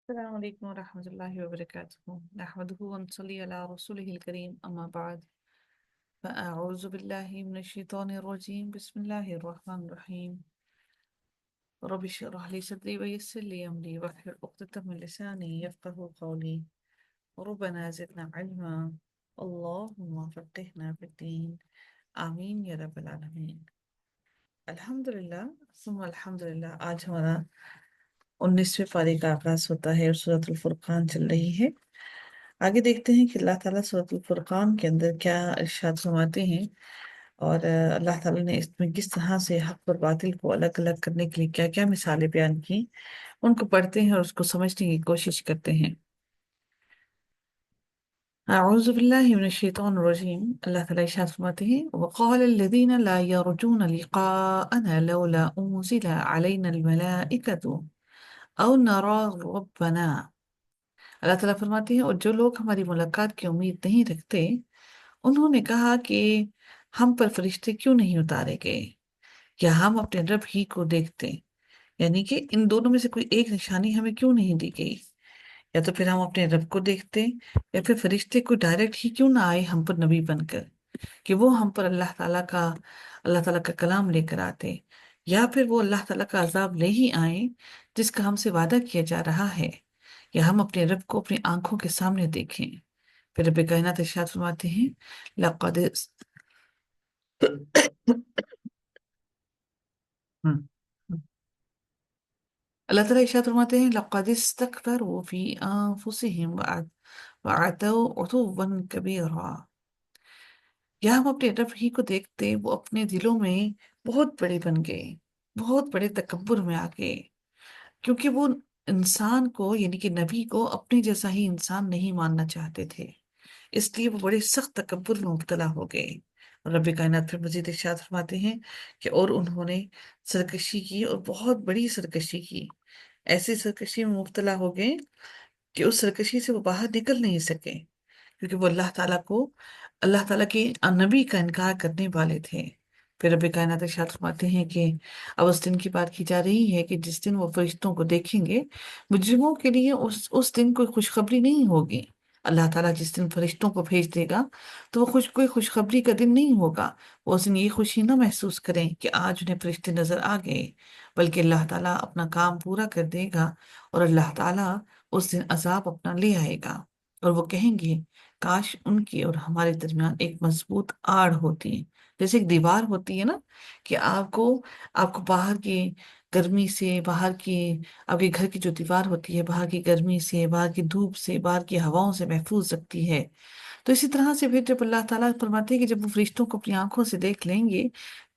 السلام عليكم ورحمة الله وبركاته. نحمده ونصلي على رسوله الكريم، أما بعد، فأعوذ بالله من الشيطان الرجيم. بسم الله الرحمن الرحيم. رب اشرح لي صدري ويسر لي أمري واحلل عقدة من لساني يفقهوا قولي. ربنا زدنا علما، اللهم فقهنا في الدين، آمین یا رب العالمین. الحمدللہ ثم الحمدللہ. آج ہمارا 19ویں پارے کا آغاز ہوتا ہے اور سورۃ الفرقان چل رہی ہے. آگے دیکھتے ہیں کہ اللہ تعالیٰ سورۃ الفرقان کے اندر کیا ارشاد فرماتے ہیں، اور اللہ تعالیٰ نے اس میں کس طرح سے حق اور باطل کو الگ الگ کرنے کے لیے کیا کیا مثالیں بیان کی. ان کو پڑھتے ہیں اور اس کو سمجھنے کی کوشش کرتے ہیں. اعوذ باللہ من الشیطان الرجیم. اللہ تعالیٰ ارشاد فرماتے ہیں وقال الذین لا یرجون لقاءنا لولا انزل علینا الملائکۃ او نرى ربنا. اللہ تعالیٰ فرماتے ہیں اور جو لوگ ہماری ملاقات کی امید نہیں رکھتے، انہوں نے کہا کہ ہم پر فرشتے کیوں نہیں اتارے گئے یا ہم اپنے رب ہی کو دیکھتے. یعنی کہ ان دونوں میں سے کوئی ایک نشانی ہمیں کیوں نہیں دی گئی، یا تو پھر ہم اپنے رب کو دیکھتے، یا پھر فرشتے کو ڈائریکٹ ہی کیوں نہ آئے ہم پر نبی بن کر کہ وہ ہم پر اللہ تعالیٰ کا کلام لے کر آتے، یا پھر وہ اللہ تعالیٰ کا عذاب لے ہی آئیں جس کا ہم سے وعدہ کیا جا رہا ہے، یا ہم اپنے رب کو اپنی آنکھوں کے سامنے دیکھیں. پھر رب کائنات ارشاد فرماتے ہیں لقد اللہ تعالیٰ ارشاد فرماتے ہیں لقد استكبروا في انفسهم وعتوا عتوا كبيرا. یا ہم اپنے رب ہی کو دیکھتے، وہ اپنے دلوں میں بہت بڑے بن گئے، بہت بڑے تکبر میں آ گئے، کیونکہ وہ انسان کو یعنی کہ نبی کو اپنے جیسا ہی انسان نہیں ماننا چاہتے تھے، اس لیے وہ بڑے سخت تکبر میں مبتلا ہو گئے. اور رب کائنات پھر مزید ارشاد فرماتے ہیں کہ اور انہوں نے سرکشی کی اور بہت بڑی سرکشی کی. ایسی سرکشی میں مبتلا ہو گئے کہ اس سرکشی سے وہ باہر نکل نہیں سکے، کیونکہ وہ اللہ تعالیٰ کے نبی کا انکار کرنے والے تھے. پھر رب کائنات ارشاد فرماتے ہیں کہ اب اس دن کی بات کی جا رہی ہے کہ جس دن وہ فرشتوں کو دیکھیں گے، مجرموں کے لیے اس دن کوئی خوشخبری نہیں ہوگی. اللہ تعالیٰ جس دن فرشتوں کو بھیج دے گا تو وہ کوئی خوشخبری کا دن نہیں ہوگا. وہ اس دن یہ خوشی نہ محسوس کریں کہ آج انہیں فرشتے نظر آ گئے، بلکہ اللہ تعالیٰ اپنا کام پورا کر دے گا اور اللہ تعالیٰ اس دن عذاب اپنا لے آئے گا. اور وہ کہیں گے کاش ان کی اور ہمارے درمیان ایک مضبوط آڑ ہوتی، جیسے ایک دیوار ہوتی ہے نا، کہ آپ کو باہر کی گرمی سے، باہر کی آپ کے گھر کی جو دیوار ہوتی ہے باہر کی گرمی سے، باہر کی دھوپ سے، باہر کی ہواؤں سے محفوظ رکھتی ہے. تو اسی طرح سے پھر جب اللہ تعالیٰ فرماتے ہیں کہ جب وہ فرشتوں کو اپنی آنکھوں سے دیکھ لیں گے،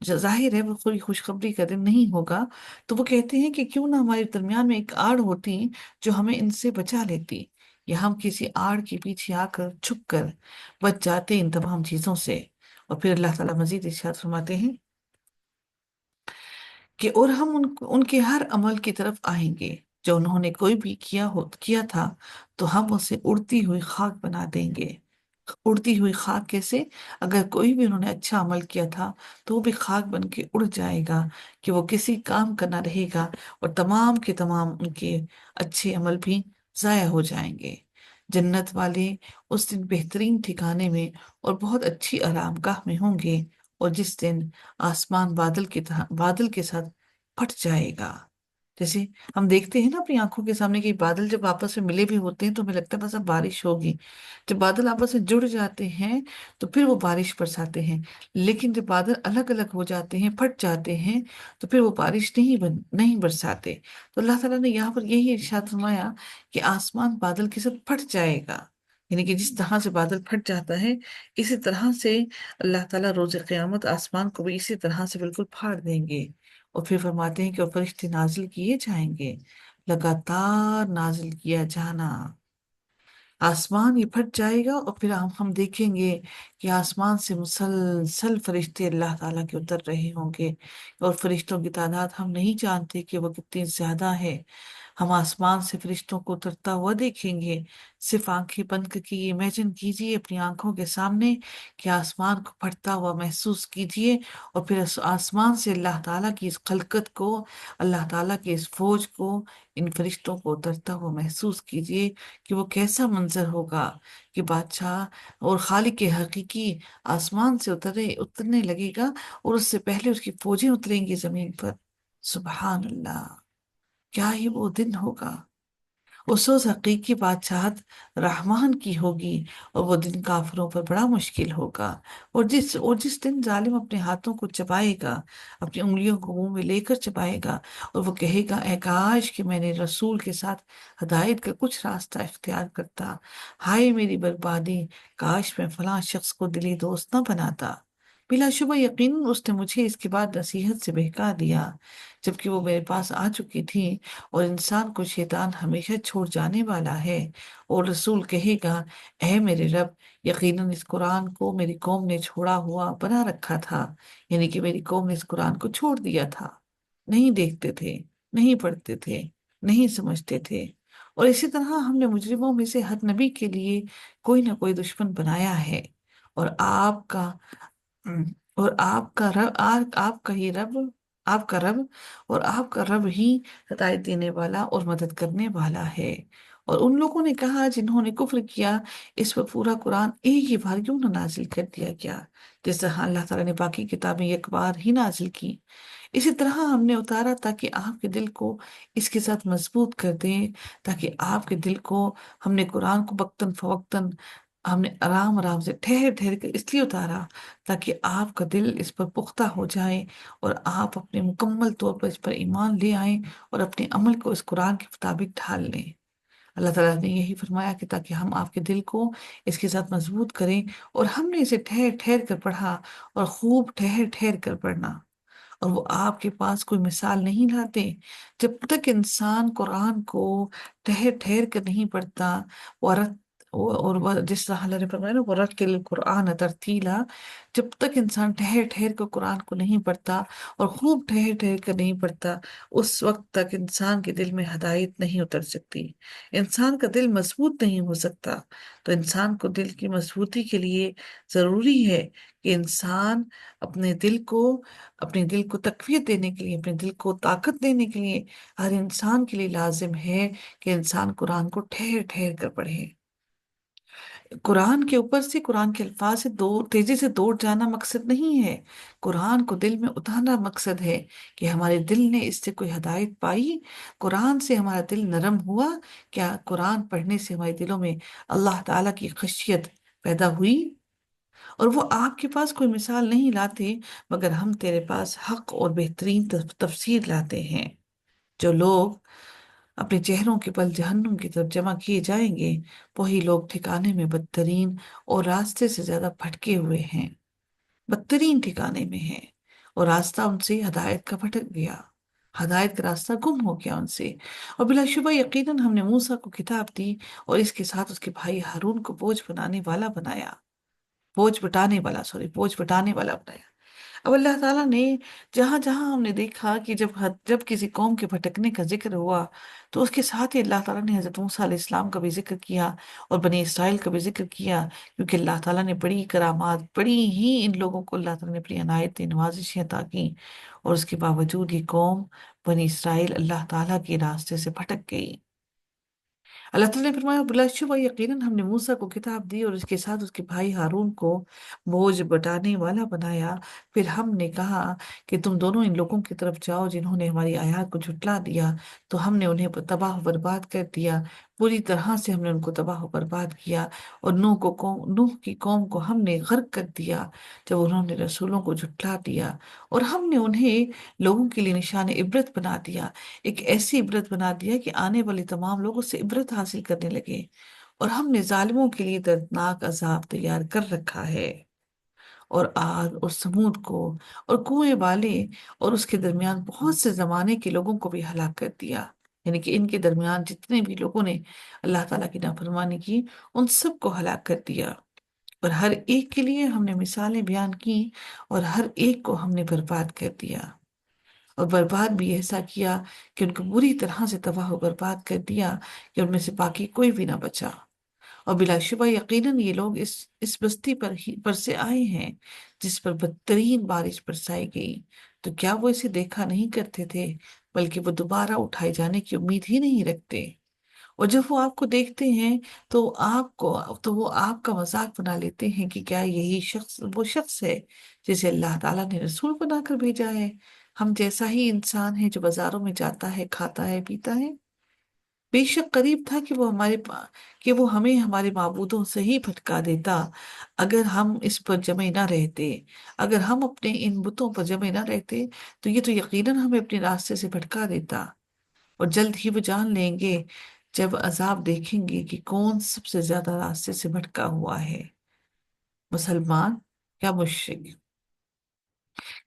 ظاہر ہے وہ کوئی خوشخبری کا دن نہیں ہوگا، تو وہ کہتے ہیں کہ کیوں نہ ہمارے درمیان میں ایک آڑ ہوتی جو ہمیں ان سے بچا لیتی، یا ہم کسی آڑ کے پیچھے آ کر چھپ کر بچ جاتے ان تمام چیزوں سے. اور پھر اللہ تعالیٰ مزید ارشاد فرماتے ہیں کہ اور ہم ان کے ہر عمل کی طرف آئیں گے جو انہوں نے کوئی بھی کیا تھا، تو ہم اسے اڑتی ہوئی خاک بنا دیں گے. اڑتی ہوئی خاک کیسے؟ اگر کوئی بھی انہوں نے اچھا عمل کیا تھا تو وہ بھی خاک بن کے اڑ جائے گا، کہ وہ کسی کام کا نہ رہے گا، اور تمام کے تمام ان کے اچھے عمل بھی ضائع ہو جائیں گے. جنت والے اس دن بہترین ٹھکانے میں اور بہت اچھی آرام گاہ میں ہوں گے، اور جس دن آسمان بادل کے ساتھ پھٹ جائے گا. جیسے ہم دیکھتے ہیں نا اپنی آنکھوں کے سامنے کہ بادل جب آپس میں ملے بھی ہوتے ہیں تو ہمیں لگتا ہے بس اب بارش ہوگی. جب بادل آپس میں جڑ جاتے ہیں تو پھر وہ بارش برساتے ہیں، لیکن جب بادل الگ الگ ہو جاتے ہیں، پھٹ جاتے ہیں، تو پھر وہ بارش نہیں برساتے. تو اللہ تعالیٰ نے یہاں پر یہی ارشاد فرمایا کہ آسمان بادل کے ساتھ پھٹ جائے گا. یعنی کہ جس طرح سے بادل پھٹ جاتا ہے، اسی طرح سے اللہ تعالیٰ روز قیامت آسمان کو بھی اسی طرح سے بالکل پھاڑ دیں گے. اور پھر فرماتے ہیں کہ وہ فرشتے نازل کیے جائیں گے، لگاتار نازل کیا جانا. آسمان یہ پھٹ جائے گا اور پھر ہم دیکھیں گے کہ آسمان سے مسلسل فرشتے اللہ تعالیٰ کے اتر رہے ہوں گے، اور فرشتوں کی تعداد ہم نہیں جانتے کہ وہ کتنی زیادہ ہے. ہم آسمان سے فرشتوں کو اترتا ہوا دیکھیں گے۔ صرف آنکھیں بند کر کے یہ امیجن کیجئے اپنی آنکھوں کے سامنے کہ آسمان کو پھٹتا ہوا محسوس کیجئے، اور پھر اس آسمان سے اللہ تعالیٰ کی اس خلقت کو، اللہ تعالیٰ کی اس فوج کو، ان فرشتوں کو اترتا ہوا محسوس کیجئے کہ وہ کیسا منظر ہوگا کہ بادشاہ اور خالق حقیقی آسمان سے اترنے لگے گا، اور اس سے پہلے اس کی فوجیں اتریں گی زمین پر۔ سبحان اللہ، کیا ہی وہ دن ہوگا! اس روز حقیقی بادشاہت رحمان کی ہوگی، اور وہ دن کافروں پر بڑا مشکل ہوگا۔ اور جس دن ظالم اپنے ہاتھوں کو چبائے گا، اپنی انگلیوں کو منہ میں لے کر چبائے گا، اور وہ کہے گا اے کاش کہ میں نے رسول کے ساتھ ہدایت کا کچھ راستہ اختیار کرتا، ہائے میری بربادی، کاش میں فلاں شخص کو دلی دوست نہ بناتا۔ بلا شبہ یقیناً اس نے مجھے اس کے بعد نصیحت سے بہکا دیا، جبکہ وہ میرے پاس آ چکی تھی، اور انسان کو شیطان ہمیشہ چھوڑ جانے والا ہے۔ اور رسول کہے گا اے میرے رب، یقیناً اس قرآن کو میری قوم نے چھوڑا ہوا بنا رکھا تھا، یعنی کہ میری قوم نے اس قرآن کو چھوڑ دیا تھا، نہیں دیکھتے تھے، نہیں پڑھتے تھے، نہیں سمجھتے تھے۔ اور اسی طرح ہم نے مجرموں میں سے ہر نبی کے لیے کوئی نہ کوئی دشمن بنایا ہے، اور آپ کا اور آپ کا رب آپ کا ہی رب آپ کا رب اور آپ کا رب ہی ہدایت دینے والا اور مدد کرنے والا ہے۔ اور ان لوگوں نے کہا جنہوں نے کفر کیا، اس پر پورا قرآن ایک ہی بار کیوں نہ نازل کر دیا گیا، جس طرح اللہ تعالیٰ نے باقی کتابیں ایک بار ہی نازل کی، اسی طرح ہم نے اتارا تاکہ آپ کے دل کو اس کے ساتھ مضبوط کر دیں، تاکہ آپ کے دل کو، ہم نے قرآن کو وقتاً فوقتاً، ہم نے آرام آرام سے ٹھہر ٹھہر کر اس لیے اتارا تاکہ آپ کا دل اس پر پختہ ہو جائے، اور آپ اپنے مکمل طور پر اس پر ایمان لے آئیں، اور اپنے عمل کو اس قرآن کے مطابق ڈھال لیں۔ اللہ تعالیٰ نے یہی فرمایا کہ تاکہ ہم آپ کے دل کو اس کے ساتھ مضبوط کریں، اور ہم نے اسے ٹھہر ٹھہر کر پڑھا، اور خوب ٹھہر ٹھہر کر پڑھنا۔ اور وہ آپ کے پاس کوئی مثال نہیں لاتے۔ جب تک انسان قرآن کو ٹھہر ٹھہر کر نہیں پڑھتا، جس طرح اللہ نے فرمایا نا وَرَتِّلِ الْقُرْآنَ تَرْتِیلًا، جب تک انسان ٹھہر ٹھہر کر قرآن کو نہیں پڑھتا اور خوب ٹھہر ٹھہر کر نہیں پڑھتا، اس وقت تک انسان کے دل میں ہدایت نہیں اتر سکتی، انسان کا دل مضبوط نہیں ہو سکتا۔ تو انسان کو دل کی مضبوطی کے لیے ضروری ہے کہ انسان اپنے دل کو تقویت دینے کے لیے، اپنے دل کو طاقت دینے کے لیے، ہر انسان کے لیے لازم ہے کہ انسان قرآن کو ٹھہر ٹھہر کر پڑھے۔ قرآن کے اوپر سے، قرآن کے الفاظ سے تیزی سے دوڑ جانا مقصد نہیں ہے، قرآن کو دل میں اتارنا مقصد ہے کہ ہمارے دل نے اس سے کوئی ہدایت پائی، قرآن سے ہمارا دل نرم ہوا، کیا قرآن پڑھنے سے ہمارے دلوں میں اللہ تعالیٰ کی خشیت پیدا ہوئی؟ اور وہ آپ کے پاس کوئی مثال نہیں لاتے، مگر ہم تیرے پاس حق اور بہترین تفسیر لاتے ہیں۔ جو لوگ اپنے چہروں کے بل جہنم کی طرف جمع کیے جائیں گے، وہی لوگ ٹھکانے میں بدترین اور راستے سے زیادہ بھٹکے ہوئے ہیں، بدترین ٹھکانے میں ہیں، اور راستہ ان سے ہدایت کا بھٹک گیا، ہدایت کا راستہ گم ہو گیا ان سے۔ اور بلا شبہ یقیناً ہم نے موسیٰ کو کتاب دی، اور اس کے ساتھ اس کے بھائی ہارون کو بوجھ بٹانے والا بنایا۔ اب اللہ تعالیٰ نے جہاں جہاں ہم نے دیکھا کہ جب کسی قوم کے بھٹکنے کا ذکر ہوا، تو اس کے ساتھ ہی اللہ تعالیٰ نے حضرت موسیٰ علیہ السلام کا بھی ذکر کیا، اور بنی اسرائیل کا بھی ذکر کیا، کیونکہ اللہ تعالیٰ نے بڑی کرامات، بڑی ہی ان لوگوں کو اللہ تعالیٰ نے اپنی عنایتیں، نوازشیں عطا کی، اور اس کے باوجود یہ قوم بنی اسرائیل اللہ تعالیٰ کے راستے سے بھٹک گئی۔ اللہ تعالیٰ نے فرمایا بلا شبہ یقیناً ہم نے موسیٰ کو کتاب دی، اور اس کے ساتھ اس کے بھائی ہارون کو بوجھ بٹانے والا بنایا۔ پھر ہم نے کہا کہ تم دونوں ان لوگوں کی طرف جاؤ جنہوں نے ہماری آیات کو جھٹلا دیا، تو ہم نے انہیں تباہ و برباد کر دیا، پوری طرح سے ہم نے ان کو تباہ و برباد کیا۔ اور نوح کی قوم کو ہم نے غرق کر دیا جب انہوں نے رسولوں کو جھٹلا دیا، اور ہم نے انہیں لوگوں کے لیے نشان عبرت بنا دیا، ایک ایسی عبرت بنا دیا کہ آنے والے تمام لوگ اس سے عبرت حاصل کرنے لگے۔ اور ہم نے ظالموں کے لیے دردناک عذاب تیار کر رکھا ہے، اور عاد اور سمود کو اور کنویں والے اور اس کے درمیان بہت سے زمانے کے لوگوں کو بھی ہلاک کر دیا، یعنی کہ ان کے درمیان جتنے بھی لوگوں نے اللہ تعالیٰ کی نافرمانی کی، ان سب کو ہلاک کر دیا۔ اور ہر ایک کے لیے ہم نے مثالیں بیان کی، اور ہر ایک کو ہم نے برباد کر دیا۔ اور برباد بھی ایسا کیا کہ ان کو بری طرح سے تباہ و برباد کر دیا کہ ان میں سے باقی کوئی بھی نہ بچا۔ اور بلا شبہ یقیناً یہ لوگ اس بستی پر سے آئے ہیں جس پر بدترین بارش برسائی گئی، تو کیا وہ اسے دیکھا نہیں کرتے تھے؟ بلکہ وہ دوبارہ اٹھائے جانے کی امید ہی نہیں رکھتے، اور جب وہ آپ کو دیکھتے ہیں تو وہ آپ کا مذاق بنا لیتے ہیں کہ کیا یہی شخص وہ شخص ہے جسے اللہ تعالیٰ نے رسول بنا کر بھیجا ہے، ہم جیسا ہی انسان ہے جو بازاروں میں جاتا ہے، کھاتا ہے، پیتا ہے۔ بے شک قریب تھا کہ وہ ہمیں ہمارے معبودوں سے ہی بھٹکا دیتا اگر ہم اس پر جمے نہ رہتے۔ اگر ہم اپنے ان بتوں پر جمے نہ رہتے تو یہ تو یقیناً ہمیں اپنے راستے سے بھٹکا دیتا، اور جلد ہی وہ جان لیں گے جب عذاب دیکھیں گے کہ کون سب سے زیادہ راستے سے بھٹکا ہوا ہے، مسلمان یا مشرک۔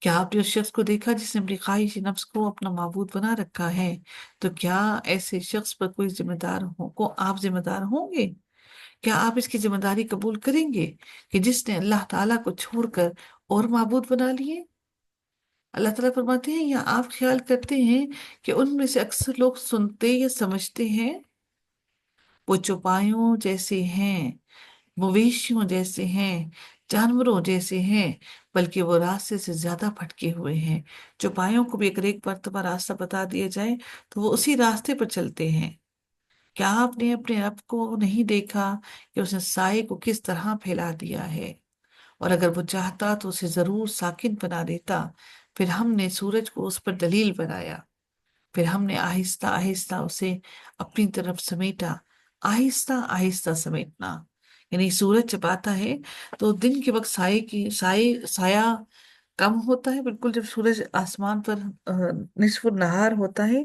کیا آپ نے اس شخص کو دیکھا جس نے اپنی خواہش نفس کو اپنا معبود بنا رکھا ہے؟ تو کیا ایسے شخص پر کوئی ذمہ دار کو آپ ذمہ دار ہوں گے؟ کیا آپ اس کی ذمہ داری قبول کریں گے کہ جس نے اللہ تعالیٰ کو چھوڑ کر اور معبود بنا لیے؟ اللہ تعالیٰ فرماتے ہیں، یا آپ خیال کرتے ہیں کہ ان میں سے اکثر لوگ سنتے یا سمجھتے ہیں؟ وہ چوپایوں جیسے ہیں، مویشیوں جیسے ہیں، جانوروں جیسے ہیں، بلکہ وہ راستے سے زیادہ پھٹکے ہوئے ہیں۔ چوپایوں کو بھی اگر ایک مرتبہ راستہ بتا دیا جائے تو وہ اسی راستے پر چلتے ہیں۔ کیا آپ نے اپنے رب کو نہیں دیکھا کہ اس نے سائے کو کس طرح پھیلا دیا ہے؟ اور اگر وہ چاہتا تو اسے ضرور ساکن بنا دیتا۔ پھر ہم نے سورج کو اس پر دلیل بنایا، پھر ہم نے آہستہ آہستہ اسے اپنی طرف سمیٹا۔ آہستہ آہستہ سمیٹنا یعنی سورج جب آتا ہے تو دن کے وقت سایہ کم ہوتا ہے، بالکل جب سورج آسمان پر نصف النہار ہوتا ہے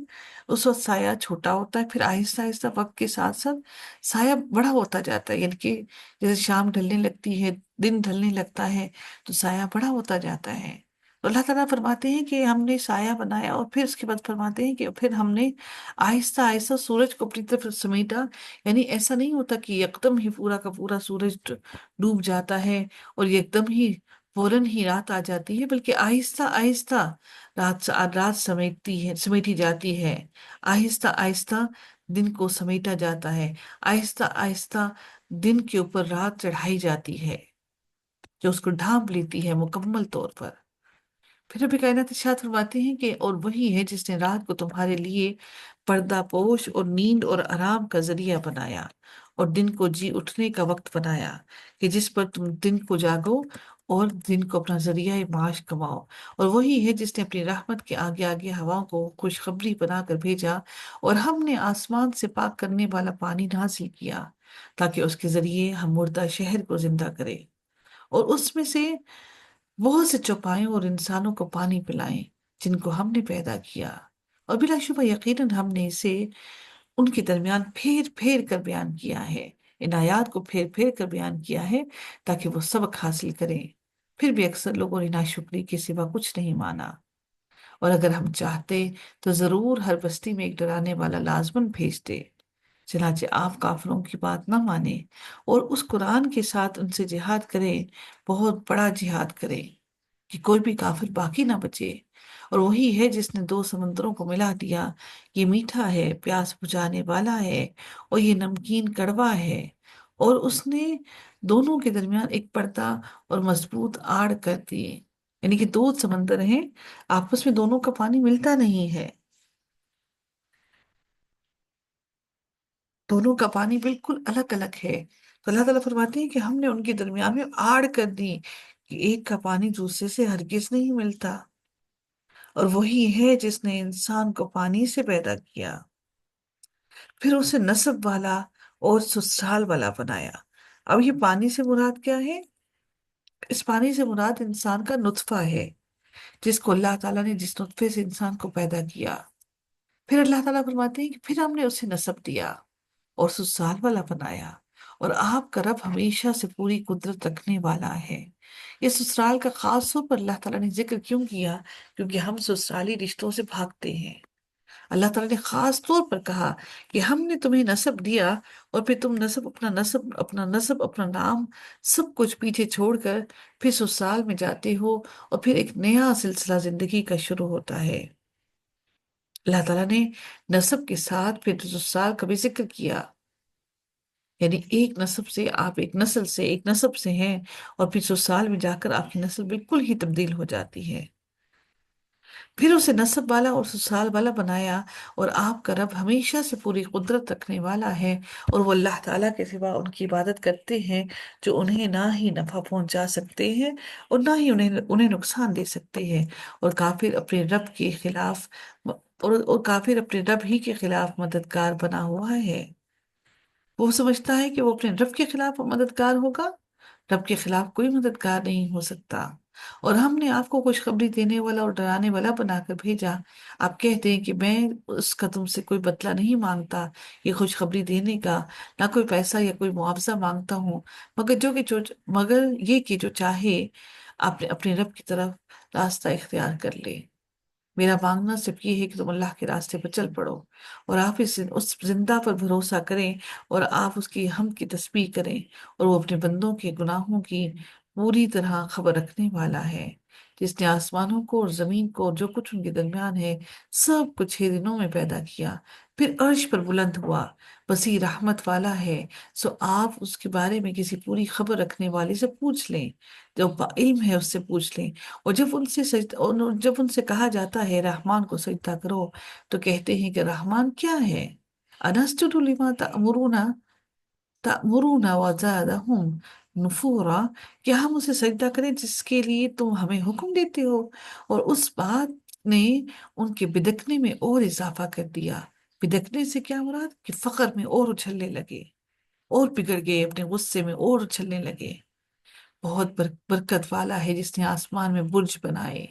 اس وقت سایہ چھوٹا ہوتا ہے، پھر آہستہ آہستہ وقت کے ساتھ ساتھ سایہ بڑا ہوتا جاتا ہے، یعنی کہ جیسے شام ڈھلنے لگتی ہے، دن ڈھلنے لگتا ہے تو سایہ بڑا ہوتا جاتا ہے۔ تو اللہ تعالیٰ فرماتے ہیں کہ ہم نے سایہ بنایا، اور پھر اس کے بعد فرماتے ہیں کہ پھر ہم نے آہستہ آہستہ سورج کو اپنی طرف سمیٹا۔ یعنی ایسا نہیں ہوتا کہ یکدم ہی پورا کا پورا سورج ڈوب جاتا ہے اور یکدم ہی فوراً ہی رات آ جاتی ہے، بلکہ آہستہ آہستہ رات سمیٹی جاتی ہے، آہستہ آہستہ دن کو سمیٹا جاتا ہے، آہستہ آہستہ دن کے اوپر رات چڑھائی جاتی ہے جو اس کو ڈھانپ لیتی ہے مکمل طور پر۔ پھر ابھی کائنات ارشاد فرماتے ہیں کہ اور وہی ہے جس نے رات کو تمہارے لیے پردہ پوش اور نیند اور آرام کا ذریعہ بنایا، اور دن کو جی اٹھنے کا وقت بنایا کہ جس پر تم دن کو جاگو اور دن کو اپنا ذریعہ معاش کماؤ۔ اور وہی ہے جس نے اپنی رحمت کے آگے آگے ہواؤں کو خوشخبری بنا کر بھیجا، اور ہم نے آسمان سے پاک کرنے والا پانی نازل کیا تاکہ اس کے ذریعے ہم مردہ شہر کو زندہ کریں، اور اس میں سے بہت سے چوپایوں اور انسانوں کو پانی پلائیں جن کو ہم نے پیدا کیا، اور بلا شبہ یقیناً ہم نے اسے ان کے درمیان پھیر پھیر کر بیان کیا ہے، ان آیات کو پھیر پھیر کر بیان کیا ہے تاکہ وہ سبق حاصل کریں۔ پھر بھی اکثر لوگوں نے ناشکری کے سوا کچھ نہیں مانا، اور اگر ہم چاہتے تو ضرور ہر بستی میں ایک ڈرانے والا لازمن بھیجتے، چنانچہ آپ کافروں کی بات نہ مانیں اور اس قرآن کے ساتھ ان سے جہاد کریں، بہت بڑا جہاد کریں کہ کوئی بھی کافر باقی نہ بچے۔ اور وہی ہے جس نے دو سمندروں کو ملا دیا، یہ میٹھا ہے، پیاس بجھانے والا ہے، اور یہ نمکین کڑوا ہے، اور اس نے دونوں کے درمیان ایک پردہ اور مضبوط آڑ کر دیے۔ یعنی کہ دو سمندر ہیں، آپس میں دونوں کا پانی ملتا نہیں ہے، دونوں کا پانی بالکل الگ الگ ہے۔ تو اللہ تعالیٰ فرماتے ہیں کہ ہم نے ان کے درمیان میں آڑ کر دی کہ ایک کا پانی دوسرے سے ہرگز نہیں ملتا، اور وہی ہے جس نے انسان کو پانی سے پیدا کیا، پھر اسے نسب والا اور سسرال والا بنایا۔ اب یہ پانی سے مراد کیا ہے؟ اس پانی سے مراد انسان کا نطفہ ہے، جس کو اللہ تعالیٰ نے جس نطفے سے انسان کو پیدا کیا، پھر اللہ تعالیٰ فرماتے ہیں کہ پھر ہم نے اسے نسب دیا اور سسرال والا بنایا، اور آپ کا رب ہمیشہ سے پوری قدرت رکھنے والا ہے۔ یہ سسرال کا خاص طور پر اللہ تعالیٰ نے ذکر کیوں کیا؟ کیونکہ ہم سسرالی رشتوں سے بھاگتے ہیں۔ اللہ تعالیٰ نے خاص طور پر کہا کہ ہم نے تمہیں نسب دیا، اور پھر تم نسب اپنا نام سب کچھ پیچھے چھوڑ کر پھر سسرال میں جاتے ہو، اور پھر ایک نیا سلسلہ زندگی کا شروع ہوتا ہے۔ اللہ تعالیٰ نے نسب کے ساتھ پھر سسرال کا بھی ذکر کیا، یعنی ایک نسب سے آپ ایک نسل سے ایک نسب سے ہیں، اور پھر سسرال میں جا کر آپ کی نسل بالکل ہی تبدیل ہو جاتی ہے۔ پھر اسے نسب والا اور سسرال والا بنایا، اور آپ کا رب ہمیشہ سے پوری قدرت رکھنے والا ہے، اور وہ اللہ تعالیٰ کے سوا ان کی عبادت کرتے ہیں جو انہیں نہ ہی نفع پہنچا سکتے ہیں اور نہ ہی انہیں نقصان دے سکتے ہیں۔ اور کافر اپنے رب کے خلاف اور کافر اپنے رب ہی کے خلاف مددگار بنا ہوا ہے۔ وہ سمجھتا ہے کہ وہ اپنے رب کے خلاف مددگار ہوگا، رب کے خلاف کوئی مددگار نہیں ہو سکتا۔ اور ہم نے آپ کو خوشخبری دینے والا اور ڈرانے والا بنا کر بھیجا۔ آپ کہتے ہیں کہ میں اس کا تم سے کوئی بدلہ نہیں مانگتا، یہ خوشخبری دینے کا نہ کوئی پیسہ یا کوئی معاوضہ مانگتا ہوں، مگر یہ کہ جو چاہے اپنے رب کی طرف راستہ اختیار کر لے۔ میرا مانگنا صرف یہ ہے کہ تم اللہ کے راستے پر چل پڑو، اور آپ اس زندہ پر بھروسہ کریں، اور آپ اس کی حمد کی تسبیح کریں، اور وہ اپنے بندوں کے گناہوں کی پوری طرح خبر رکھنے والا ہے، جس نے آسمانوں کو اور زمین کو اور جو کچھ ان کے درمیان ہے سب کچھ 6 دنوں میں پیدا کیا، پھر عرش پر بلند ہوا، وسیع رحمت والا ہے۔ سو آپ اس کے بارے میں کسی پوری خبر رکھنے والے سے پوچھ لیں، جو علم ہے اس سے پوچھ لیں۔ اور جب ان سے کہا جاتا ہے رحمان کو سجدہ کرو، تو کہتے ہیں کہ رحمان کیا ہے؟ انسجد لما تأمرون وزادہم نفورا، کیا ہم اسے سجدہ کریں جس کے لیے تم ہمیں حکم دیتے ہو؟ اور اس بات نے ان کے بدکنے میں اور اضافہ کر دیا۔ بدکنے سے کیا مراد؟ کہ فخر میں اور اچھلنے لگے، اور بگڑ گئے، اپنے غصے میں اور اچھلنے لگے۔ بہت برکت والا ہے جس نے آسمان میں برج بنائے،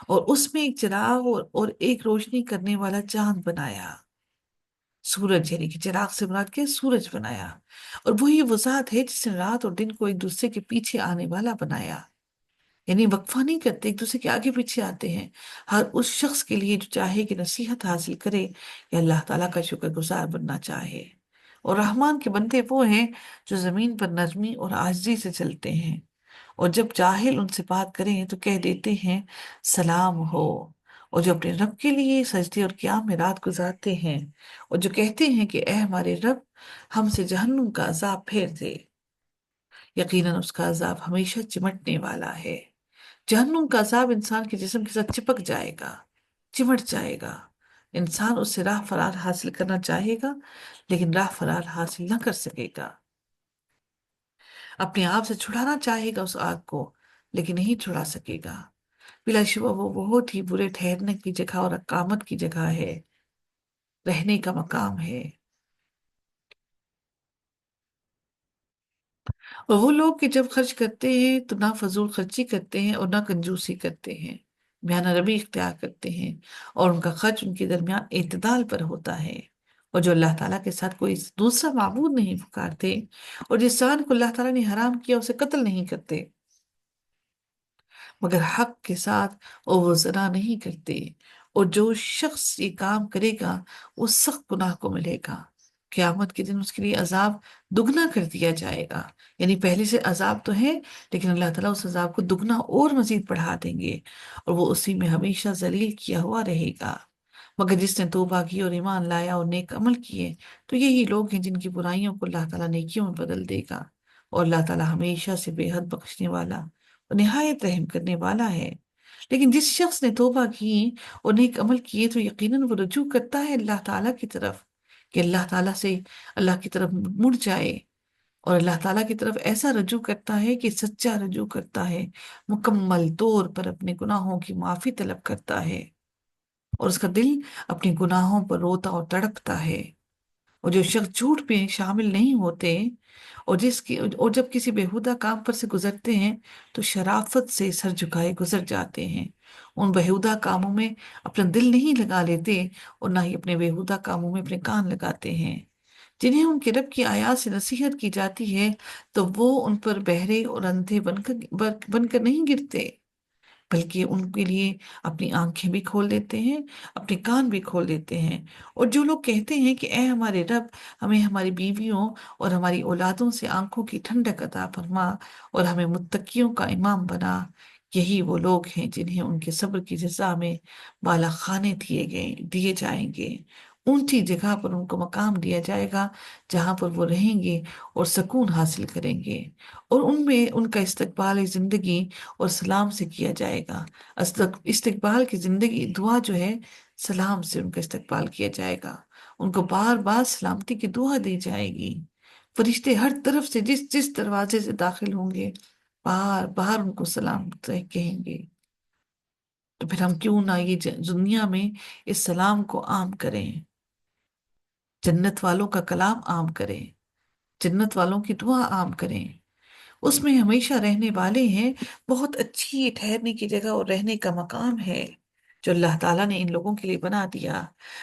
اور اس میں ایک چراغ اور ایک روشنی کرنے والا چاند بنایا۔ سورج، یعنی کہ چراغ سے مراد کیا؟ سورج بنایا۔ اور وہی وہ ذات ہے جس نے رات اور دن کو ایک دوسرے کے پیچھے آنے والا بنایا، یعنی وقفہ نہیں کرتے، ایک دوسرے کے آگے پیچھے آتے ہیں۔ ہر اس شخص کے لیے جو چاہے کہ نصیحت حاصل کرے یا اللہ تعالیٰ کا شکر گزار بننا چاہے۔ اور رحمان کے بندے وہ ہیں جو زمین پر نرمی اور عاجزی سے چلتے ہیں، اور جب جاہل ان سے بات کریں تو کہہ دیتے ہیں سلام ہو، اور جو اپنے رب کے لیے سجدے اور قیام میں رات گزارتے ہیں، اور جو کہتے ہیں کہ اے ہمارے رب ہم سے جہنم کا عذاب پھیر دے، یقیناً اس کا عذاب ہمیشہ چمٹنے والا ہے۔ جہنم کا عذاب انسان کے جسم کے ساتھ چپک جائے گا، چمٹ جائے گا۔ انسان اس سے راہ فرار حاصل کرنا چاہے گا لیکن راہ فرار حاصل نہ کر سکے گا۔ اپنے آپ سے چھڑانا چاہے گا اس آگ کو، لیکن نہیں چھڑا سکے گا۔ بلا شبہ وہ بہت ہی برے ٹھہرنے کی جگہ اور اقامت کی جگہ ہے، رہنے کا مقام ہے۔ اور وہ لوگ کہ جب خرچ کرتے ہیں تو نہ فضول خرچی کرتے ہیں اور نہ کنجوسی کرتے ہیں، میانہ روی اختیار کرتے ہیں، اور ان کا خرچ ان کے درمیان اعتدال پر ہوتا ہے۔ اور جو اللہ تعالیٰ کے ساتھ کوئی دوسرا معبود نہیں پکارتے، اور جس جان کو اللہ تعالیٰ نے حرام کیا اسے قتل نہیں کرتے مگر حق کے ساتھ، اور وہ زنا نہیں کرتے، اور جو شخص یہ کام کرے گا وہ سخت گناہ کو ملے گا۔ قیامت کے دن اس کے لیے عذاب دگنا کر دیا جائے گا، یعنی پہلے سے عذاب تو ہے لیکن اللہ تعالیٰ اس عذاب کو دگنا اور مزید بڑھا دیں گے، اور وہ اسی میں ہمیشہ ذلیل کیا ہوا رہے گا۔ مگر جس نے توبہ کی اور ایمان لایا اور نیک عمل کیے تو یہی لوگ ہیں جن کی برائیوں کو اللہ تعالیٰ نیکیوں میں بدل دے گا، اور اللہ تعالیٰ ہمیشہ سے بے حد بخشنے والا اور نہایت رحم کرنے والا ہے۔ لیکن جس شخص نے توبہ کی اور نیک عمل کیے تو یقیناً وہ رجوع کرتا ہے اللہ تعالیٰ کی طرف، کہ اللہ تعالیٰ سے اللہ کی طرف مڑ جائے، اور اللہ تعالیٰ کی طرف ایسا رجوع کرتا ہے کہ سچا رجوع کرتا ہے، مکمل طور پر اپنے گناہوں کی معافی طلب کرتا ہے، اور اس کا دل اپنے گناہوں پر روتا اور تڑپتا ہے۔ اور جو شخص جھوٹ میں شامل نہیں ہوتے، اور جب کسی بےہودہ کام پر سے گزرتے ہیں تو شرافت سے سر جھکائے گزر جاتے ہیں، ان بےہودہ کاموں میں اپنا دل نہیں لگا لیتے، اور نہ ہی اپنے بےہودہ کاموں میں اپنے کان لگاتے ہیں۔ جنہیں ان کے رب کی آیات سے نصیحت کی جاتی ہے تو وہ ان پر بہرے اور اندھے بن کر نہیں گرتے، بلکہ ان کے لیے اپنی آنکھیں بھی کھول دیتے ہیں، اپنے کان بھی کھول دیتے ہیں۔ اور جو لوگ کہتے ہیں کہ اے ہمارے رب ہمیں ہماری بیویوں اور ہماری اولادوں سے آنکھوں کی ٹھنڈک عطا فرما، اور ہمیں متقیوں کا امام بنا، یہی وہ لوگ ہیں جنہیں ان کے صبر کی جزا میں بالا خانے دیے جائیں گے، اونچی جگہ پر ان کو مقام دیا جائے گا جہاں پر وہ رہیں گے اور سکون حاصل کریں گے، اور ان میں ان کا استقبال زندگی اور سلام سے کیا جائے گا۔ استقبال کی زندگی دعا جو ہے، سلام سے ان کا استقبال کیا جائے گا، ان کو بار بار سلامتی کی دعا دی جائے گی۔ فرشتے ہر طرف سے جس جس دروازے سے داخل ہوں گے بار بار ان کو سلام کہیں گے۔ تو پھر ہم کیوں نہ یہ دنیا میں اس سلام کو عام کریں، جنت والوں کا کلام عام کریں، جنت والوں کی دعا عام کریں۔ اس میں ہمیشہ رہنے والے ہیں، بہت اچھی ٹھہرنے کی جگہ اور رہنے کا مقام ہے جو اللہ تعالیٰ نے ان لوگوں کے لیے بنا دیا۔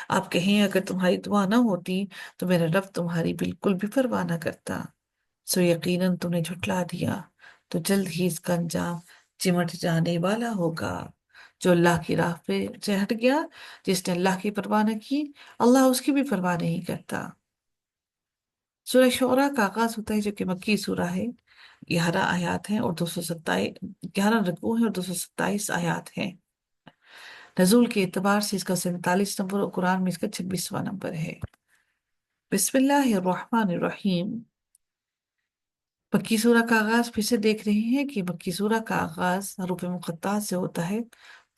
آپ کہیں اگر تمہاری دعا نہ ہوتی تو میرا رب تمہاری بالکل بھی پرواہ نہ کرتا، سو یقیناً تم نے جھٹلا دیا، تو جلد ہی اس کا انجام چمٹ جانے والا ہوگا۔ جو اللہ کی راہ پہ سے ہٹ گیا، جس نے اللہ کی پرواہ نہ کی، اللہ اس کی بھی پرواہ نہیں کرتا۔ سورہ شعراء کا آغاز ہوتا ہے جو کہ مکی سورہ ہے، 11 آیات ہیں اور 227، 11 رکوع ہیں اور 227 آیات ہیں۔ نزول کے اعتبار سے اس کا 47 نمبر اور قرآن میں اس کا 26واں نمبر ہے۔ بسم اللہ الرحمن الرحیم۔ مکی سورہ کا آغاز پھر سے دیکھ رہے ہیں کہ مکی سورہ کا آغاز حروف مقطعات سے ہوتا ہے،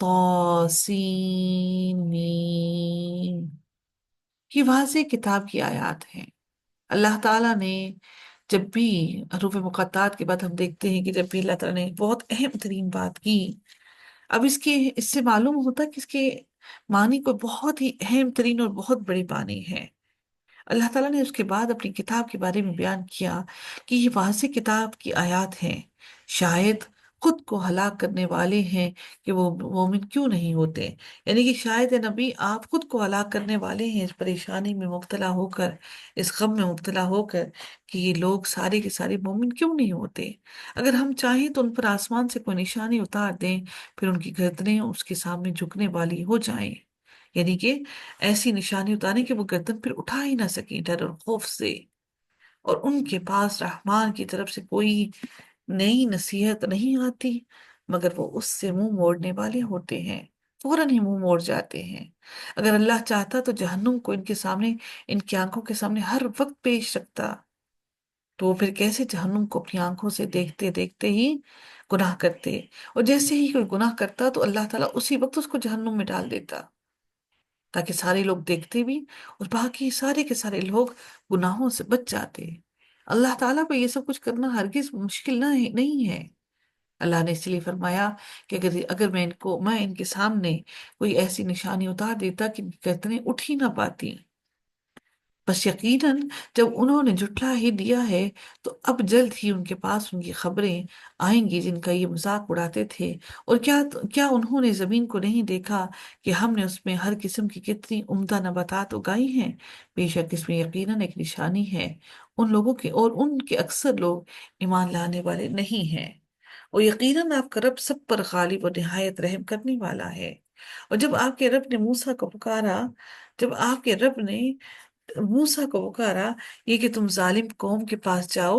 طاسین، یہ واضح کتاب کی آیات ہیں۔ اللہ تعالیٰ نے جب بھی حروف مقطعات کے بعد ہم دیکھتے ہیں کہ جب بھی اللہ تعالیٰ نے بہت اہم ترین بات کی، اب اس سے معلوم ہوتا ہے کہ اس کے معنی کو بہت ہی اہم ترین اور بہت بڑی معنی ہے۔ اللہ تعالیٰ نے اس کے بعد اپنی کتاب کے بارے میں بیان کیا کہ یہ واضح کتاب کی آیات ہیں، شاید خود کو ہلاک کرنے والے ہیں کہ وہ مومن کیوں نہیں ہوتے، یعنی کہ شاید اے نبی آپ خود کو ہلاک کرنے والے ہیں اس پریشانی میں مبتلا ہو کر، اس غم میں مبتلا ہو کر کہ یہ لوگ سارے کے سارے مومن کیوں نہیں ہوتے۔ اگر ہم چاہیں تو ان پر آسمان سے کوئی نشانی اتار دیں، پھر ان کی گردنیں اس کے سامنے جھکنے والی ہو جائیں، یعنی کہ ایسی نشانی اتاریں کہ وہ گردن پھر اٹھا ہی نہ سکیں ڈر اور خوف سے، اور ان کے پاس رحمان کی طرف سے کوئی نئی نصیحت نہیں آتی مگر وہ اس سے منہ موڑنے والے ہوتے ہیں، فوراً ہی منہ موڑ جاتے ہیں۔ اگر اللہ چاہتا تو جہنم کو ان کے سامنے، ان کی آنکھوں کے سامنے ہر وقت پیش رکھتا، تو وہ پھر کیسے جہنم کو اپنی آنکھوں سے دیکھتے دیکھتے ہی گناہ کرتے، اور جیسے ہی کوئی گناہ کرتا تو اللہ تعالیٰ اسی وقت اس کو جہنم میں ڈال دیتا، تاکہ سارے لوگ دیکھتے بھی اور باقی سارے کے سارے لوگ گناہوں سے بچ جاتے۔ اللہ تعالیٰ پہ یہ سب کچھ کرنا ہرگز مشکل نہیں ہے۔ اللہ نے اس لیے فرمایا کہ اگر میں ان کے سامنے کوئی ایسی نشانی اتار دیتا کہ گردنیں اٹھ ہی نہ پاتی، بس یقیناً جب انہوں نے جھٹلا ہی دیا ہے تو اب جلد ہی ان کے پاس ان کی خبریں آئیں گی جن کا یہ مذاق اڑاتے تھے۔ اور کیا انہوں نے زمین کو نہیں دیکھا کہ ہم نے اس میں ہر قسم کی کتنی عمدہ نباتات اگائی ہیں؟ بے شک اس میں یقیناً ایک نشانی ہے ان لوگوں کے، اور ان کے اکثر لوگ ایمان لانے والے نہیں ہیں، اور یقیناً آپ کا رب سب پر غالب اور نہایت رحم کرنے والا ہے۔ اور جب آپ کے رب نے موسیٰ کو پکارا یہ کہ تم ظالم قوم کے پاس جاؤ،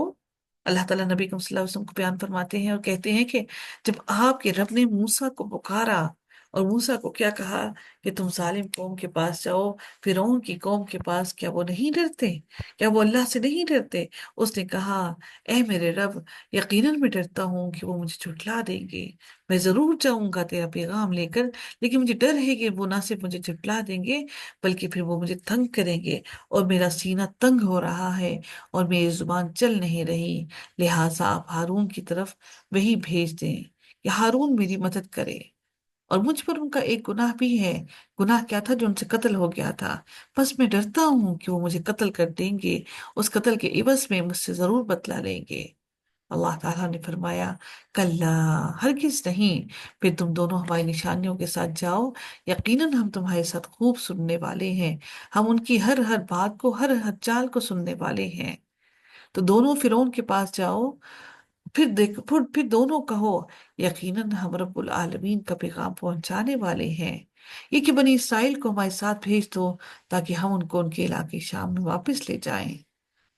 اللہ تعالیٰ نبی صلی اللہ علیہ وسلم کو بیان فرماتے ہیں اور کہتے ہیں کہ جب آپ کے رب نے موسیٰ کو پکارا اور موسیٰ کو کیا کہا کہ تم ظالم قوم کے پاس جاؤ، فرعون کی قوم کے پاس، کیا وہ نہیں ڈرتے؟ کیا وہ اللہ سے نہیں ڈرتے؟ اس نے کہا اے میرے رب، یقیناً میں ڈرتا ہوں کہ وہ مجھے جھٹلا دیں گے، میں ضرور جاؤں گا تیرا پیغام لے کر، لیکن مجھے ڈر ہے کہ وہ نہ صرف مجھے جھٹلا دیں گے بلکہ پھر وہ مجھے تنگ کریں گے، اور میرا سینہ تنگ ہو رہا ہے اور میری زبان چل نہیں رہی، لہٰذا آپ ہارون کی طرف وہی بھیج دیں کہ ہارون میری مدد کرے، اور مجھ پر ان کا ایک گناہ بھی ہے۔ گناہ کیا تھا؟ جو ان سے قتل ہو گیا تھا، بس میں ڈرتا ہوں کہ وہ مجھے قتل کر دیں گے، اس قتل کے عوض میں مجھ سے ضرور بدلہ لیں گے۔ اللہ تعالیٰ نے فرمایا کلا، ہرگز نہیں، پھر تم دونوں ہماری نشانیوں کے ساتھ جاؤ، یقیناً ہم تمہارے ساتھ خوب سننے والے ہیں، ہم ان کی ہر ہر بات کو، ہر ہر چال کو سننے والے ہیں۔ تو دونوں فرعون کے پاس جاؤ، پھر دونوں کہو یقیناً ہم رب العالمین کا پیغام پہنچانے والے ہیں، یہ کہ بنی اسرائیل کو ہمارے ساتھ بھیج دو تاکہ ہم ان کو ان کے علاقے شام میں واپس لے جائیں۔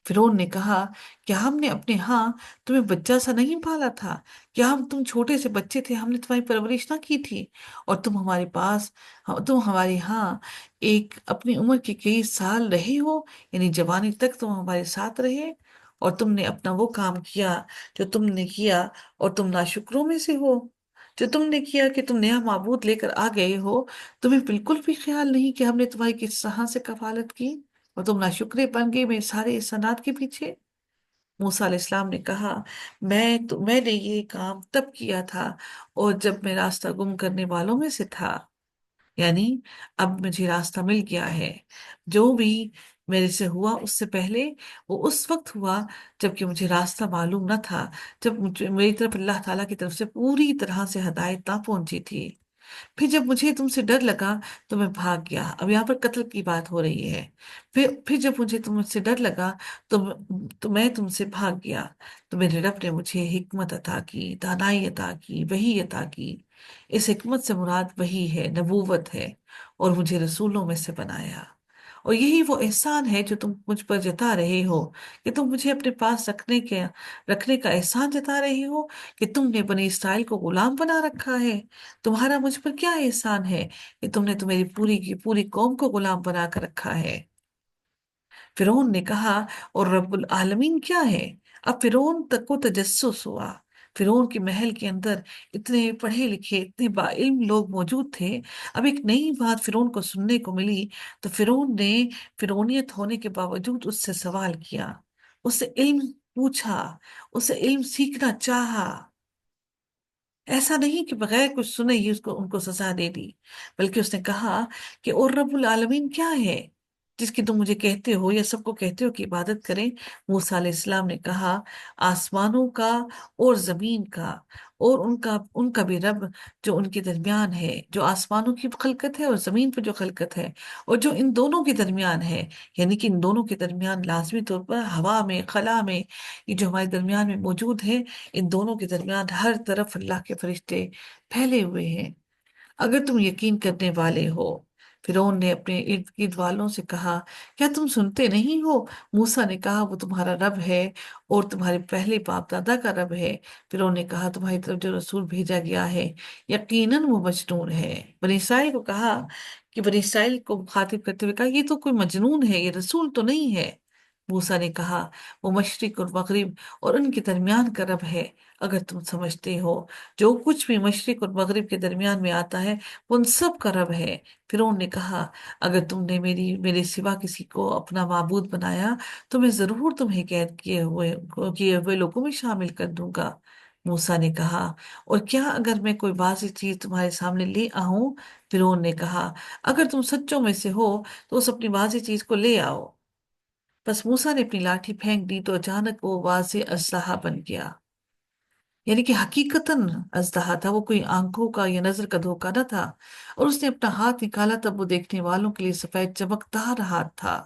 فرعون نے کہا، کیا ہم نے اپنے ہاں تمہیں بچہ سا نہیں پالا تھا؟ کیا تم چھوٹے سے بچے تھے، ہم نے تمہاری پرورش نہ کی تھی؟ اور تم ہمارے ہاں ایک اپنی عمر کے کئی سال رہے ہو، یعنی جوانی تک تم ہمارے ساتھ رہے، اور تم نے اپنا وہ کام کیا جو تم نے کیا، اور تم ناشکروں میں سے ہو۔ جو تم نے کیا کہ تم نیا معبود لے کر آ گئے ہو، تمہیں بالکل بھی خیال نہیں کہ ہم نے تمہاری کس طرح سے کفالت کی، اور تم ناشکرے بن گئے میرے سارے احسانات کے پیچھے۔ موسیٰ علیہ السلام نے کہا، میں نے یہ کام تب کیا تھا اور جب میں راستہ گم کرنے والوں میں سے تھا، یعنی اب مجھے راستہ مل گیا ہے۔ جو بھی میرے سے ہوا اس سے پہلے وہ اس وقت ہوا جب کہ مجھے راستہ معلوم نہ تھا، جب میری طرف اللہ تعالیٰ کی طرف سے پوری طرح سے ہدایت نہ پہنچی تھی۔ پھر جب مجھے تم سے ڈر لگا تو میں بھاگ گیا۔ اب یہاں پر قتل کی بات ہو رہی ہے۔ پھر جب مجھ سے ڈر لگا تو تو میں تم سے بھاگ گیا، تو میرے رب نے مجھے حکمت عطا کی، دانائی عطا کی، وحی عطا کی۔ اس حکمت سے مراد وحی ہے، نبوت ہے، اور مجھے رسولوں میں سے بنایا۔ اور یہی وہ احسان ہے جو تم مجھ پر جتا رہے ہو، کہ تم مجھے اپنے پاس رکھنے کا احسان جتا رہے ہو، کہ تم نے بنی اسرائیل کو غلام بنا رکھا ہے۔ تمہارا مجھ پر کیا احسان ہے کہ تم نے تو میری پوری کی پوری قوم کو غلام بنا کر رکھا ہے؟ فرعون نے کہا، اور رب العالمین کیا ہے؟ اب فرعون تک کو تجسس ہوا۔ فرعون کے محل کے اندر اتنے پڑھے لکھے، اتنے باعلم لوگ موجود تھے۔ اب ایک نئی بات فرعون کو سننے کو ملی، تو فرعون نے فرعونیت ہونے کے باوجود اس سے سوال کیا، اس سے علم پوچھا، اس سے علم سیکھنا چاہا۔ ایسا نہیں کہ بغیر کچھ سنے ہی ان کو سزا دے دی، بلکہ اس نے کہا کہ اور رب العالمین کیا ہے جس کی تم مجھے کہتے ہو یا سب کو کہتے ہو کہ عبادت کریں؟ موسیٰ علیہ السلام نے کہا، آسمانوں کا اور زمین کا اور ان کا بھی رب جو ان کے درمیان ہے، جو آسمانوں کی خلقت ہے اور زمین پر جو خلقت ہے، اور جو ان دونوں کے درمیان ہے، یعنی کہ ان دونوں کے درمیان لازمی طور پر ہوا میں، خلا میں، یہ جو ہمارے درمیان میں موجود ہے، ان دونوں کے درمیان ہر طرف اللہ کے فرشتے پھیلے ہوئے ہیں، اگر تم یقین کرنے والے ہو۔ فرعون نے اپنے ارد گرد والوں سے کہا، کیا تم سنتے نہیں ہو؟ موسیٰ نے کہا، وہ تمہارا رب ہے اور تمہارے پہلے باپ دادا کا رب ہے۔ فرعون نے کہا، تمہاری طرف جو رسول بھیجا گیا ہے یقیناً وہ مجنون ہے۔ بنی اسرائیل کو کہا، کہ بنی اسرائیل کو مخاطب کرتے ہوئے کہا، یہ تو کوئی مجنون ہے، یہ رسول تو نہیں ہے۔ موسیٰ نے کہا، وہ مشرق اور مغرب اور ان کے درمیان کا رب ہے، اگر تم سمجھتے ہو۔ جو کچھ بھی مشرق اور مغرب کے درمیان میں آتا ہے وہ ان سب کا رب ہے۔ فرعون نے کہا، اگر تم نے میرے سوا کسی کو اپنا معبود بنایا تو میں ضرور تمہیں قید کیے ہوئے لوگوں میں شامل کر دوں گا۔ موسیٰ نے کہا، اور کیا اگر میں کوئی واضح چیز تمہارے سامنے لے آؤں؟ فرعون نے کہا، اگر تم سچوں میں سے ہو تو اس اپنی واضح چیز کو لے آؤ۔ بس موسیٰ نے اپنی لاٹھی پھینک دی تو اچانک وہ واضح اسلحہ بن گیا، یعنی کہ حقیقتاً اژدہا تھا، وہ کوئی آنکھوں کا یا نظر کا دھوکہ نہ تھا۔ اور اس نے اپنا ہاتھ نکالا، تب وہ دیکھنے والوں کے لیے سفید چمکدار ہاتھ تھا۔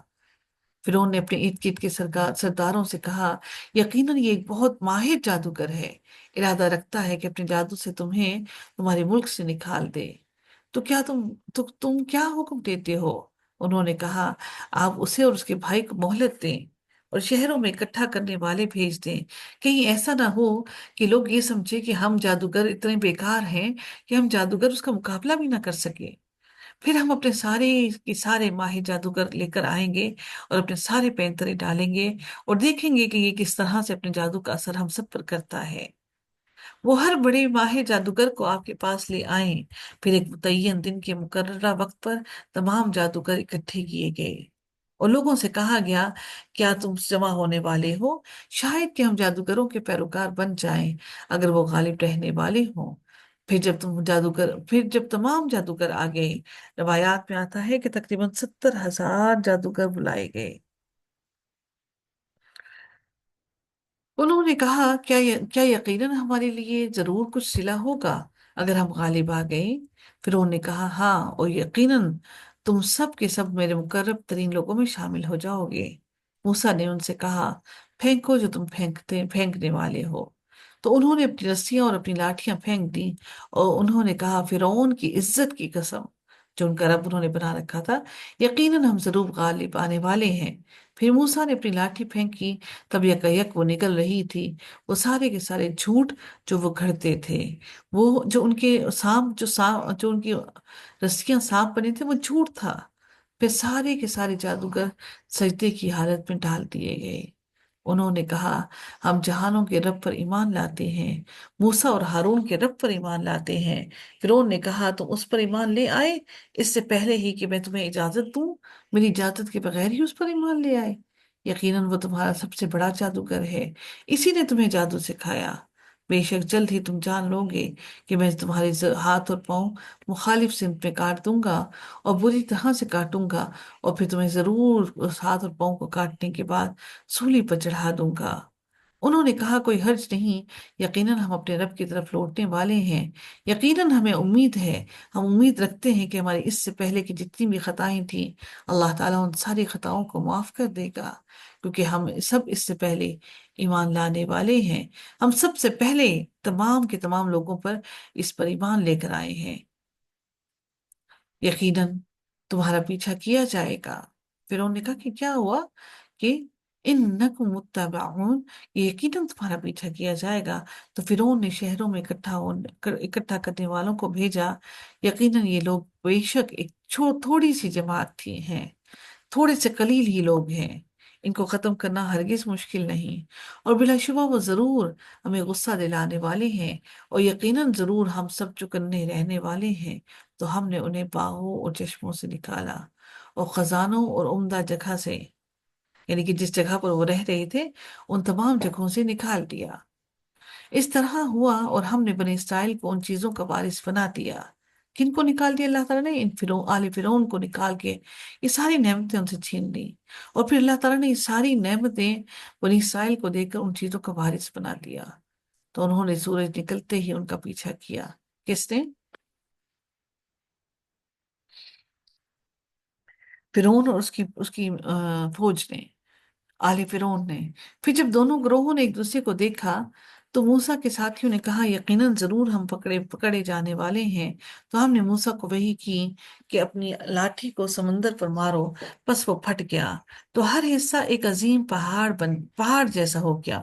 فرعون نے اپنے ارد گرد کے سرداروں سے کہا، یقیناً یہ ایک بہت ماہر جادوگر ہے، ارادہ رکھتا ہے کہ اپنے جادو سے تمہیں تمہارے ملک سے نکال دے۔ تو تم کیا حکم دیتے ہو؟ انہوں نے کہا، آپ اسے اور اس کے بھائی کو مہلت دیں اور شہروں میں اکٹھا کرنے والے بھیج دیں، کہیں ایسا نہ ہو کہ لوگ یہ سمجھے کہ ہم جادوگر اتنے بیکار ہیں کہ ہم جادوگر اس کا مقابلہ بھی نہ کر سکے۔ پھر ہم اپنے سارے کے سارے ماہر جادوگر لے کر آئیں گے اور اپنے سارے پینترے ڈالیں گے اور دیکھیں گے کہ یہ کس طرح سے اپنے جادو کا اثر ہم سب پر کرتا ہے۔ وہ ہر بڑے ماہر جادوگر کو آپ کے پاس لے آئیں۔ پھر ایک متعین دن کے مقررہ وقت پر تمام جادوگر اکٹھے کیے گئے اور لوگوں سے کہا گیا، کیا تم جمع ہونے والے ہو؟ شاید کہ ہم جادوگروں کے پیروکار بن جائیں اگر وہ غالب رہنے والے ہوں۔ پھر جب تمام جادوگر آ گئے، روایات میں آتا ہے کہ تقریباً 70,000 جادوگر بلائے گئے۔ انہوں نے کہا، کیا یقیناً ہمارے لیے ضرور کچھ صلہ ہوگا اگر ہم غالب آ گئے؟ پھر انہوں نے کہا، ہاں، اور یقیناً تم سب کے سب میرے مقرب ترین لوگوں میں شامل ہو جاؤ گے۔ موسیٰ نے ان سے کہا، پھینکو جو تم پھینکنے والے ہو۔ تو انہوں نے اپنی رسیاں اور اپنی لاٹیاں پھینک دیں، اور انہوں نے کہا، فرعون کی عزت کی قسم، جو ان کا رب انہوں نے بنا رکھا تھا، یقیناً ہم ضرور غالب آنے والے ہیں۔ پھر موسیٰ نے اپنی لاٹھی پھینکی، تب یکایک وہ نکل رہی تھی، وہ سارے کے سارے جھوٹ جو وہ گھڑتے تھے، وہ جو ان کے سانپ جو ان کی رسیاں سانپ بنے تھے وہ جھوٹ تھا۔ پھر سارے کے سارے جادوگر سجدے کی حالت میں ڈال دیے گئے۔ انہوں نے کہا، ہم جہانوں کے رب پر ایمان لاتے ہیں، موسیٰ اور ہارون کے رب پر ایمان لاتے ہیں۔ فرعون نے کہا، تم اس پر ایمان لے آئے اس سے پہلے ہی کہ میں تمہیں اجازت دوں؟ میری اجازت کے بغیر ہی اس پر ایمان لے آئے؟ یقیناً وہ تمہارا سب سے بڑا جادوگر ہے، اسی نے تمہیں جادو سکھایا۔ بے شک جلد ہی تم جان لو گے کہ میں تمہارے ہاتھ اور پاؤں مخالف سمت میں کاٹ دوں گا، اور بری طرح سے کاٹوں گا، اور پھر تمہیں ضرور اس ہاتھ اور پاؤں کو کاٹنے کے بعد سولی پر چڑھا دوں گا۔ انہوں نے کہا، کوئی حرج نہیں، یقیناً ہم اپنے رب کی طرف لوٹنے والے ہیں، یقیناً ہمیں امید ہے، ہم امید رکھتے ہیں کہ ہماری اس سے پہلے کی جتنی بھی خطائیں تھیں اللہ تعالیٰ ان ساری خطاؤں کو معاف کر دے گا، کیونکہ ہم سب اس سے پہلے ایمان لانے والے ہیں، ہم سب سے پہلے تمام کے تمام لوگوں پر اس پر ایمان لے کر آئے ہیں، یقیناً تمہارا پیچھا کیا جائے گا۔ پھر انہوں نے کہا کہ کیا ہوا؟ کہ انکم متبعون، یقیناً تمہارا پیچھا کیا جائے گا۔ تو فرعون نے شہروں میں اکٹھا کرنے والوں کو بھیجا، یقیناً یہ لوگ بے شک ایک تھوڑی سی جماعت تھی ہیں، تھوڑے سے قلیل ہی لوگ ہیں، ان کو ختم کرنا ہرگز مشکل نہیں، اور بلا شبہ وہ ضرور ہمیں غصہ دلانے والے ہیں، اور یقیناً ضرور ہم سب چکنے رہنے والے ہیں۔ تو ہم نے انہیں باغوں اور چشموں سے نکالا، اور خزانوں اور عمدہ جگہ سے، یعنی کہ جس جگہ پر وہ رہ رہے تھے ان تمام جگہوں سے نکال دیا۔ اس طرح ہوا، اور ہم نے بنی اسرائیل کو ان چیزوں کا وارث بنا دیا۔ کن کو نکال دیا اللہ تعالیٰ نے؟ ان آل فرعون کو نکال کے یہ ساری نعمتیں ان سے چھین لی، اور پھر اللہ تعالیٰ نے یہ ساری نعمتیں بنی اسرائیل کو دے کر ان چیزوں کا وارث بنا دیا۔ تو انہوں نے سورج نکلتے ہی ان کا پیچھا کیا۔ کس نے؟ فرعون اور اس کی فوج نے، آل فرعون نے۔ پھر جب دونوں گروہوں نے ایک دوسرے کو دیکھا تو موسیٰ کے ساتھیوں نے کہا، یقیناً ضرور ہم پکڑے جانے والے ہیں۔ تو ہم نے موسیٰ کو وحی کی کہ اپنی لاٹھی کو سمندر پر مارو، پس وہ پھٹ گیا، تو ہر حصہ ایک عظیم پہاڑ جیسا ہو گیا،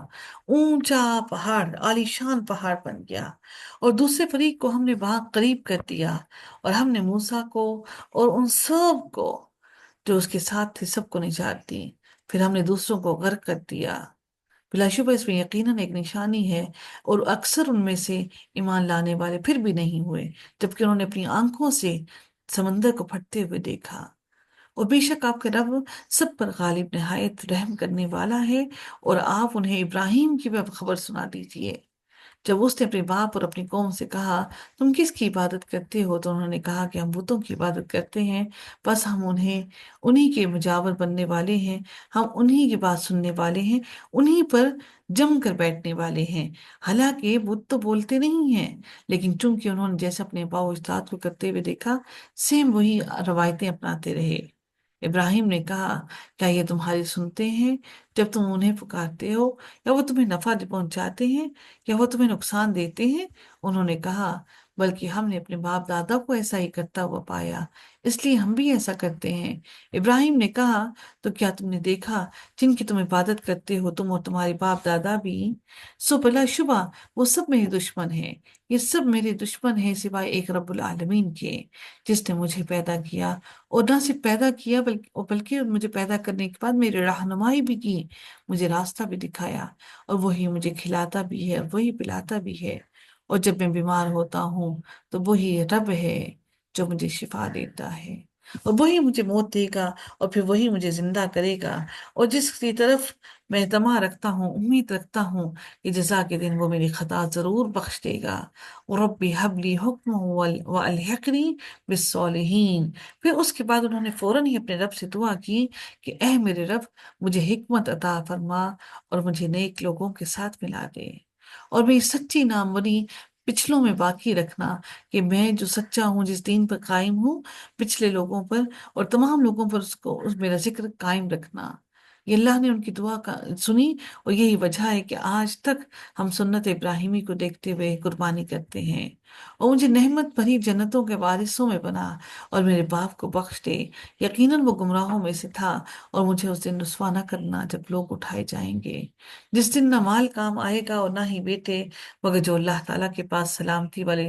اونچا پہاڑ، عالی شان پہاڑ بن گیا، اور دوسرے فریق کو ہم نے وہاں قریب کر دیا، اور ہم نے موسیٰ کو اور ان سب کو جو اس کے ساتھ تھے سب کو نجات دی، پھر ہم نے دوسروں کو غرق کر دیا۔ بلا شبہ اس میں یقیناً ایک نشانی ہے، اور اکثر ان میں سے ایمان لانے والے پھر بھی نہیں ہوئے، جبکہ انہوں نے اپنی آنکھوں سے سمندر کو پھٹتے ہوئے دیکھا۔ اور بے شک آپ کا رب سب پر غالب نہایت رحم کرنے والا ہے، اور آپ انہیں ابراہیم کی بھی خبر سنا دیجیے۔ جب اس نے اپنے باپ اور اپنی قوم سے کہا، تم کس کی عبادت کرتے ہو؟ تو انہوں نے کہا کہ ہم بتوں کی عبادت کرتے ہیں، بس ہم انہی کے مجاور بننے والے ہیں، ہم انہی کی بات سننے والے ہیں، انہی پر جم کر بیٹھنے والے ہیں۔ حالانکہ بت تو بولتے نہیں ہیں، لیکن چونکہ انہوں نے جیسے اپنے آباء و اجداد کو کرتے ہوئے دیکھا، سیم وہی روایتیں اپناتے رہے۔ ابراہیم نے کہا، کیا یہ تمہاری سنتے ہیں جب تم انہیں پکارتے ہو؟ یا وہ تمہیں نفع پہنچاتے ہیں، یا وہ تمہیں نقصان دیتے ہیں؟ انہوں نے کہا، بلکہ ہم نے اپنے باپ دادا کو ایسا ہی کرتا ہوا پایا، اس لیے ہم بھی ایسا کرتے ہیں۔ ابراہیم نے کہا، تو کیا تم نے دیکھا جن کی تم عبادت کرتے ہو تم اور تمہارے باپ دادا بھی، سو بلا شبہ وہ سب میرے دشمن ہیں، یہ سب میرے دشمن ہیں سوائے ایک رب العالمین کے، جس نے مجھے پیدا کیا، اور نہ صرف پیدا کیا بلکہ مجھے پیدا کرنے کے بعد میری رہنمائی بھی کی، مجھے راستہ بھی دکھایا، اور وہی مجھے کھلاتا بھی ہے، وہی پلاتا بھی ہے، اور جب میں بیمار ہوتا ہوں تو وہی رب ہے جو مجھے شفا دیتا ہے، اور وہی مجھے موت دے گا، اور پھر وہی مجھے زندہ کرے گا، اور جس کی طرف میں طمع رکھتا ہوں، امید رکھتا ہوں کہ جزا کے دن وہ میری خطا ضرور بخش دے گا۔ ربی حب لی حکم والحقنی بالصالحین۔ پھر اس کے بعد انہوں نے فوراً ہی اپنے رب سے دعا کی کہ اے میرے رب، مجھے حکمت عطا فرما اور مجھے نیک لوگوں کے ساتھ ملا دے، اور میری سچی ناموری پچھلوں میں باقی رکھنا، کہ میں جو سچا ہوں، جس دین پر قائم ہوں، پچھلے لوگوں پر اور تمام لوگوں پر اس میرا ذکر قائم رکھنا، یہ اللہ نے ان کی دعا کا سنی، اور یہی وجہ ہے کہ آج تک ہم سنت ابراہیمی کو دیکھتے ہوئے قربانی کرتے ہیں۔ اور مجھے نعمت بھری جنتوں کے وارثوں میں بنا، اور میرے باپ کو بخش دے، یقیناً وہ گمراہوں میں سے تھا، اور مجھے اس دن رسوا نہ کرنا جب لوگ اٹھائے جائیں گے، جس دن نہ مال کام آئے گا اور نہ ہی بیٹے، مگر جو اللہ تعالیٰ کے پاس سلامتی والے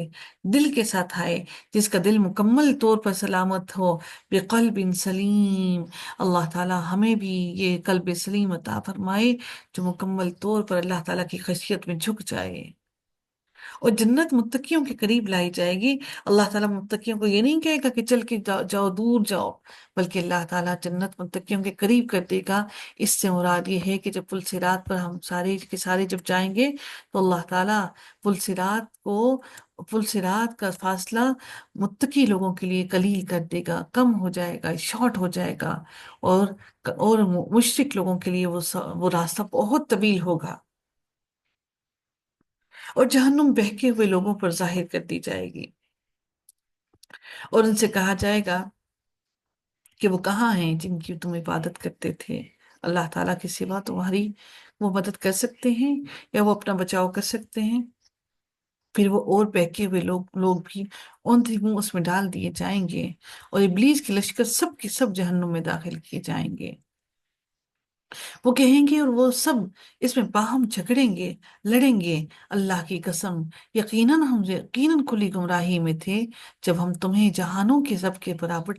دل کے ساتھ آئے، جس کا دل مکمل طور پر سلامت ہو، بقلب سلیم۔ اللہ تعالیٰ ہمیں بھی یہ قلب سلیم عطا فرمائے، جو مکمل طور پر اللہ تعالیٰ کی خشیت میں جھک جائے۔ اور جنت متقیوں کے قریب لائی جائے گی۔ اللہ تعالیٰ متقیوں کو یہ نہیں کہے گا کہ چل کے جاؤ جاؤ، دور جاؤ، بلکہ اللہ تعالیٰ جنت متقیوں کے قریب کر دے گا۔ اس سے مراد یہ ہے کہ جب پل صراط پر ہم سارے کے سارے جب جائیں گے، تو اللہ تعالیٰ پل صراط کا فاصلہ متقی لوگوں کے لیے قلیل کر دے گا، کم ہو جائے گا، شارٹ ہو جائے گا، اور مشرک لوگوں کے لیے وہ راستہ بہت طویل ہوگا، اور جہنم بہکے ہوئے لوگوں پر ظاہر کر دی جائے گی، اور ان سے کہا جائے گا کہ وہ کہاں ہیں جن کی تم عبادت کرتے تھے؟ اللہ تعالیٰ کے سوا تمہاری وہ مدد کر سکتے ہیں یا وہ اپنا بچاؤ کر سکتے ہیں؟ پھر وہ اور بہکے ہوئے لوگ بھی اوندھی منہ اس میں ڈال دیے جائیں گے، اور ابلیس کے لشکر سب کے سب جہنم میں داخل کیے جائیں گے۔ وہ کہیں گے اور وہ سب اس میں باہم جھگڑیں گے، لڑیں گے، اللہ کی قسم، یقیناً ہم یقیناً کھلی گمراہی میں تھے جب ہم تمہیں جہانوں کے سب کے برابر